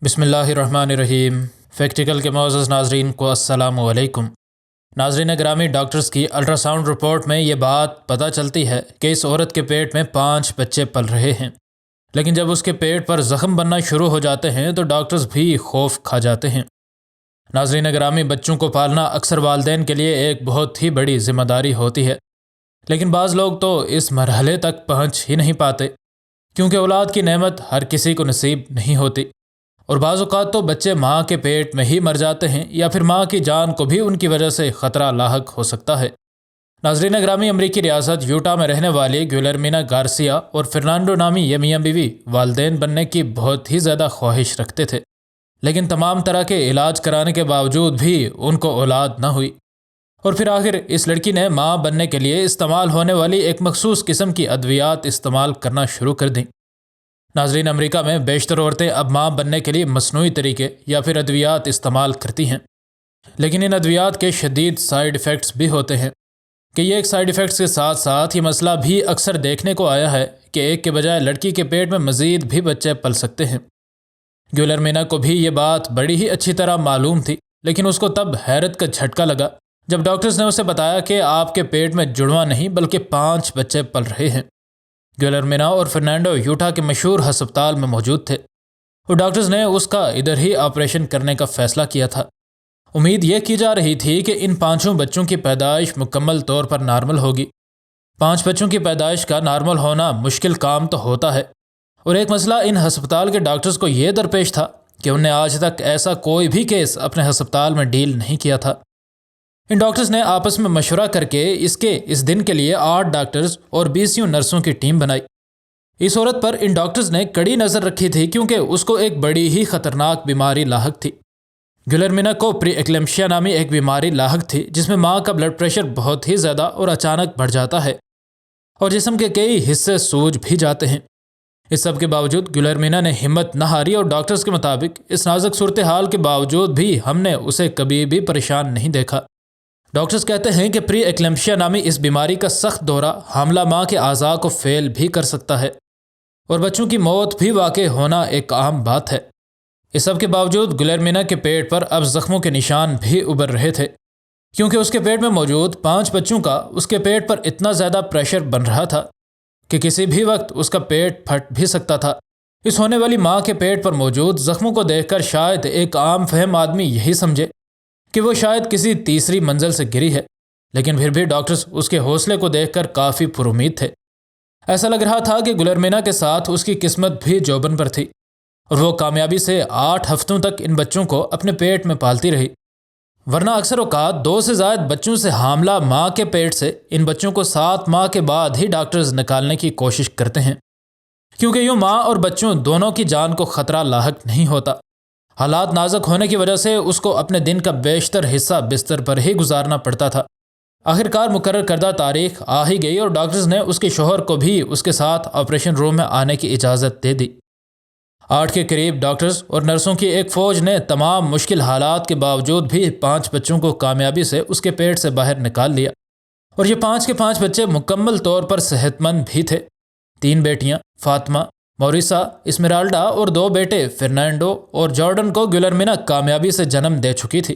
بسم اللہ الرحمن الرحیم۔ فیکٹیکل کے معزز ناظرین کو السلام علیکم۔ ناظرین گرامی، ڈاکٹرز کی الٹرا ساؤنڈ رپورٹ میں یہ بات پتہ چلتی ہے کہ اس عورت کے پیٹ میں 5 بچے پل رہے ہیں، لیکن جب اس کے پیٹ پر زخم بننا شروع ہو جاتے ہیں تو ڈاکٹرز بھی خوف کھا جاتے ہیں۔ ناظرین گرامی، بچوں کو پالنا اکثر والدین کے لیے ایک بہت ہی بڑی ذمہ داری ہوتی ہے، لیکن بعض لوگ تو اس مرحلے تک پہنچ ہی نہیں پاتے کیونکہ اولاد کی نعمت ہر کسی کو نصیب نہیں ہوتی، اور بعض اوقات تو بچے ماں کے پیٹ میں ہی مر جاتے ہیں یا پھر ماں کی جان کو بھی ان کی وجہ سے خطرہ لاحق ہو سکتا ہے۔ ناظرین گرامی، امریکی ریاست یوٹا میں رہنے والی گیلرمینا گارسیا اور فرنانڈو نامی یہ میاں بیوی والدین بننے کی بہت ہی زیادہ خواہش رکھتے تھے، لیکن تمام طرح کے علاج کرانے کے باوجود بھی ان کو اولاد نہ ہوئی، اور پھر آخر اس لڑکی نے ماں بننے کے لیے استعمال ہونے والی ایک مخصوص قسم کی ادویات استعمال کرنا شروع کر دیں۔ ناظرین، امریکہ میں بیشتر عورتیں اب ماں بننے کے لیے مصنوعی طریقے یا پھر ادویات استعمال کرتی ہیں، لیکن ان ادویات کے شدید سائیڈ ایفیکٹس بھی ہوتے ہیں کہ یہ ایک سائیڈ ایفیکٹس کے ساتھ ساتھ یہ مسئلہ بھی اکثر دیکھنے کو آیا ہے کہ ایک کے بجائے لڑکی کے پیٹ میں مزید بھی بچے پل سکتے ہیں۔ گیلرمینا کو بھی یہ بات بڑی ہی اچھی طرح معلوم تھی، لیکن اس کو تب حیرت کا جھٹکا لگا جب ڈاکٹرز نے اسے بتایا کہ آپ کے پیٹ میں جڑواں نہیں بلکہ 5 بچے پل رہے ہیں۔ گیلرمینا اور فرنانڈو یوٹا کے مشہور ہسپتال میں موجود تھے اور ڈاکٹرز نے اس کا ادھر ہی آپریشن کرنے کا فیصلہ کیا تھا۔ امید یہ کی جا رہی تھی کہ ان 5 بچوں کی پیدائش مکمل طور پر نارمل ہوگی۔ 5 بچوں کی پیدائش کا نارمل ہونا مشکل کام تو ہوتا ہے، اور ایک مسئلہ ان ہسپتال کے ڈاکٹرز کو یہ درپیش تھا کہ انہیں آج تک ایسا کوئی بھی کیس اپنے ہسپتال میں ڈیل نہیں کیا تھا۔ ان ڈاکٹرز نے آپس میں مشورہ کر کے اس دن کے لیے 8 ڈاکٹرز اور 20 نرسوں کی ٹیم بنائی۔ اس عورت پر ان ڈاکٹرز نے کڑی نظر رکھی تھی کیونکہ اس کو ایک بڑی ہی خطرناک بیماری لاحق تھی۔ گیلرمینا کو پری ایکلیمپشیا نامی ایک بیماری لاحق تھی جس میں ماں کا بلڈ پریشر بہت ہی زیادہ اور اچانک بڑھ جاتا ہے اور جسم کے کئی حصے سوج بھی جاتے ہیں۔ اس سب کے باوجود گیلرمینا نے ہمت نہ ہاری اور ڈاکٹرز کے مطابق اس نازک صورتحال کے باوجود بھی ہم نے اسے کبھی بھی پریشان نہیں دیکھا۔ ڈاکٹرز کہتے ہیں کہ پری ایکلیمپشیا نامی اس بیماری کا سخت دورہ حاملہ ماں کے اعضاء کو فیل بھی کر سکتا ہے اور بچوں کی موت بھی واقع ہونا ایک عام بات ہے۔ اس سب کے باوجود گیلرمینا کے پیٹ پر اب زخموں کے نشان بھی ابھر رہے تھے کیونکہ اس کے پیٹ میں موجود 5 بچوں کا اس کے پیٹ پر اتنا زیادہ پریشر بن رہا تھا کہ کسی بھی وقت اس کا پیٹ پھٹ بھی سکتا تھا۔ اس ہونے والی ماں کے پیٹ پر موجود زخموں کو دیکھ کر شاید ایک عام فہم آدمی یہی سمجھے کہ وہ شاید کسی تیسری منزل سے گری ہے، لیکن پھر بھی ڈاکٹرز اس کے حوصلے کو دیکھ کر کافی پر امید تھے۔ ایسا لگ رہا تھا کہ گیلرمینا کے ساتھ اس کی قسمت بھی جوبن پر تھی اور وہ کامیابی سے 8 ہفتوں تک ان بچوں کو اپنے پیٹ میں پالتی رہی، ورنہ اکثر اوقات 2 سے زائد بچوں سے حاملہ ماں کے پیٹ سے ان بچوں کو 7 ماہ کے بعد ہی ڈاکٹرز نکالنے کی کوشش کرتے ہیں، کیونکہ یوں ماں اور بچوں دونوں کی جان کو خطرہ لاحق نہیں ہوتا۔ حالات نازک ہونے کی وجہ سے اس کو اپنے دن کا بیشتر حصہ بستر پر ہی گزارنا پڑتا تھا۔ آخرکار مقرر کردہ تاریخ آ ہی گئی اور ڈاکٹرز نے اس کے شوہر کو بھی اس کے ساتھ آپریشن روم میں آنے کی اجازت دے دی۔ 8 کے قریب ڈاکٹرز اور نرسوں کی ایک فوج نے تمام مشکل حالات کے باوجود بھی 5 بچوں کو کامیابی سے اس کے پیٹ سے باہر نکال لیا، اور یہ 5 کے 5 بچے مکمل طور پر صحت مند بھی تھے۔ 3 بیٹیاں فاطمہ، موریسا، اسمرالڈا اور 2 بیٹے فرنانڈو اور جارڈن کو گیلرمینا کامیابی سے جنم دے چکی تھی،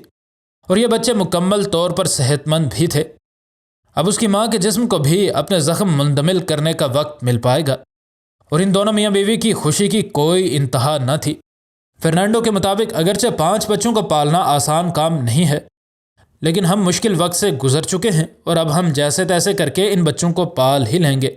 اور یہ بچے مکمل طور پر صحت مند بھی تھے۔ اب اس کی ماں کے جسم کو بھی اپنے زخم منتقل کرنے کا وقت مل پائے گا، اور ان دونوں میاں بیوی کی خوشی کی کوئی انتہا نہ تھی۔ فرنانڈو کے مطابق اگرچہ 5 بچوں کو پالنا آسان کام نہیں ہے، لیکن ہم مشکل وقت سے گزر چکے ہیں اور اب ہم جیسے تیسے کر کے ان بچوں کو پال ہی لیں گے۔